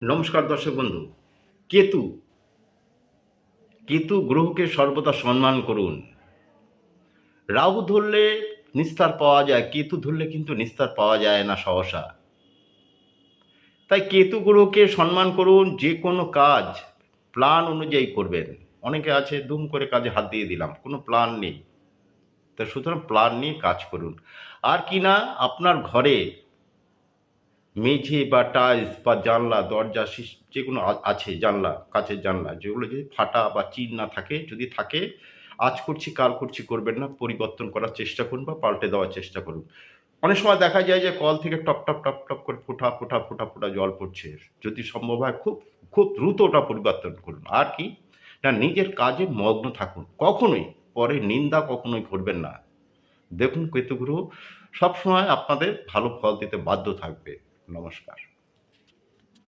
নমস্কার দর্শক বন্ধু। কেতু কেতু গ্রহকে সর্বদা সম্মান করুন। রাহু ধরলে নিস্তার পাওয়া যায়, কেতু ধরলে কিন্তু নিস্তার পাওয়া যায় না সহসা। তাই কেতু গ্রহকে সম্মান করুন। যে কোনো কাজ প্ল্যান অনুযায়ী করবেন। অনেকে আছে দুম করে কাজে হাত দিয়ে দিলাম, কোনো প্ল্যান নেই। তা সুতরাং প্ল্যান নিয়ে কাজ করুন। আর কি না, আপনার ঘরে মেঝে বা টাইলস বা জানলা দরজা যেগুলো আছে, জানলা কাচের জানলা যেগুলো যদি ফাটা বা চির না থাকে, যদি থাকে, আজ করছি কাল করছি করবেন না, পরিবর্তন করার চেষ্টা করুন বা পাল্টে দেওয়ার চেষ্টা করুন। অনেক সময় দেখা যায় যে কল থেকে টপ টপ টপ টপ করে ফোঁটা ফোঁটা ফোঁটা ফোঁটা জল পড়ছে। যদি সম্ভব হয় খুব খুব দ্রুত ওটা পরিবর্তন করুন। আর কি না, নিজের কাজে মগ্ন থাকুন। কখনোই পরে নিন্দা কখনোই করবেন না। দেখুন কেতু গ্রহ সবসময় আপনাদের ভালো ফল দিতে বাধ্য থাকবে। নমস্কার।